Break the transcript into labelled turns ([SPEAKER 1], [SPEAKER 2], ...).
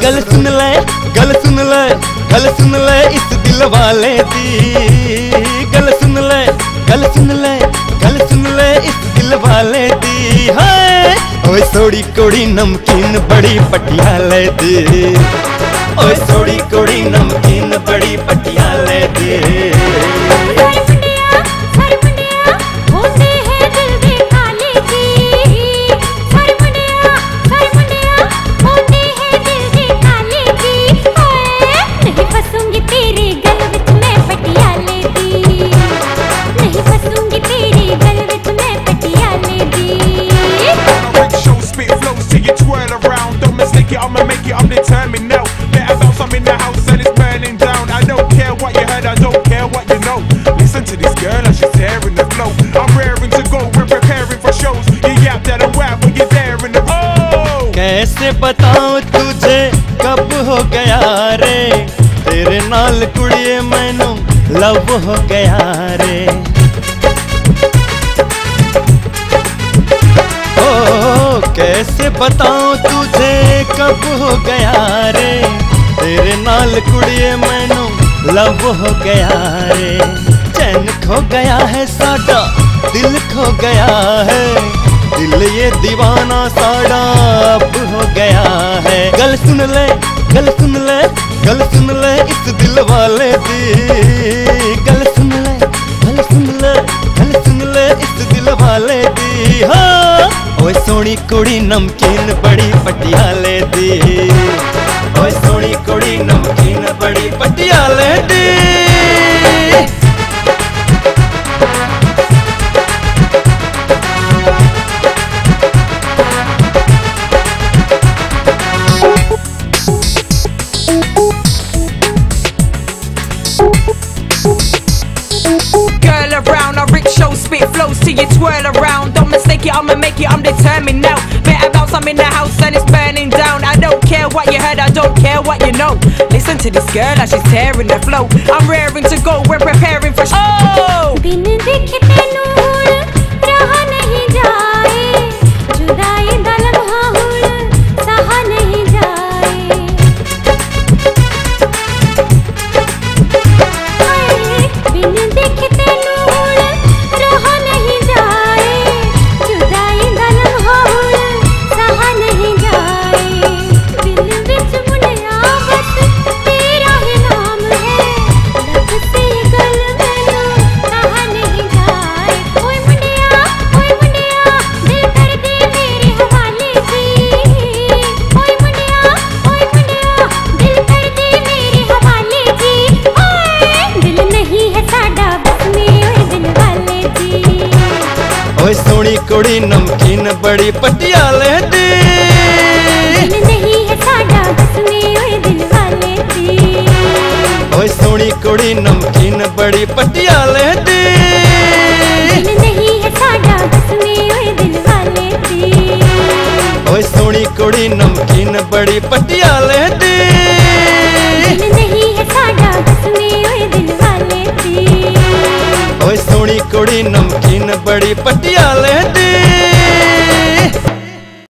[SPEAKER 1] गल सुन ले, गल सुन ले, गल सुन ले इस दिल वाले दी। गल सुन ले, गल सुन ले, गल सुन ले इस दिल वाले दी। हाय ओए सोड़ी कोड़ी नमकीन बड़ी पटियाले दी। ओए सोड़ी कोड़ी नमकीन बड़ी पटियाले दी।
[SPEAKER 2] I'ma make it, I'm determined now. Better bounce, I'm in the house and it's burning down. I don't care what you heard, I don't care what you know. Listen to this girl as she's tearing the flow. I'm raring to go, we're preparing for shows. You yap that I'm whack when you're there in the oh.
[SPEAKER 1] कैसे बताऊं तुझे कब हो गया रे, तेरे नाल कुड़िए मैनू लव हो गया रे। कैसे बताऊं तुझे कब हो गया रे, तेरे नाल कुड़िए मैनू लव हो गया रे। चैन खो गया है साडा, दिल खो गया है, दिल ये दीवाना साडा अब हो गया है। गल सुन ले, गल सुन ले, गल सुन ले इस दिल वाले दी। गल सुन ले, गल सुन ले, गल सुन ले इस दिल वाले दी। हाँ ओए सोनी कुड़ी नमकीन बड़ी पटियाले दी। ओए सोनी कुड़ी नमकीन बड़ी पटियाले दी।
[SPEAKER 3] Girl around, a rickshaw spit flows till you twirl around. Don't mistake it, I'ma make it, I'm determined now. Better bounce, I'm in the house and it's burning down. I don't care what you heard, I don't care what you know. Listen to this girl as she's tearing the flow. I'm raring to go, we're preparing for oh.
[SPEAKER 4] बिन देखते नूर रहा नहीं जाए, जुदाई दा लम्हा हुण सहा नहीं जाए। बिन देखते नूर रहा नहीं जाए, जुदाई दा लम्हा हुण सहा नहीं जाए। दिल विच मुंडिया बस तेरा ही नाम है, लब से गल मैनू कहा नहीं जाए। ओए मुंडिया दिल कर दे मेरे हवाले जी। ओए मुंडिया दिल कर दे मेरे हवाले जी। ओए दिल नहीं है साडा बस में, ओए दिल वाले जी।
[SPEAKER 1] ओए सोनी कुड़ी नमकीन बड़ी पटियाले दी।
[SPEAKER 4] दिल नहीं है साडा बस में, ओए दिल वाले जी।
[SPEAKER 1] ओए सोनी कुड़ी नमकीन बड़ी पटियाले दी।
[SPEAKER 4] दिल नहीं है साडा बस में, ओए दिल वाले जी।
[SPEAKER 1] ओए सोनी कुड़ी नमकीन बड़ी पटियाले दी।
[SPEAKER 4] दिल नहीं है साडा बस में, ओए दिल वाले जी।
[SPEAKER 1] ओए सोनी कुड़ी नमकीन बड़ी पटियाले दी।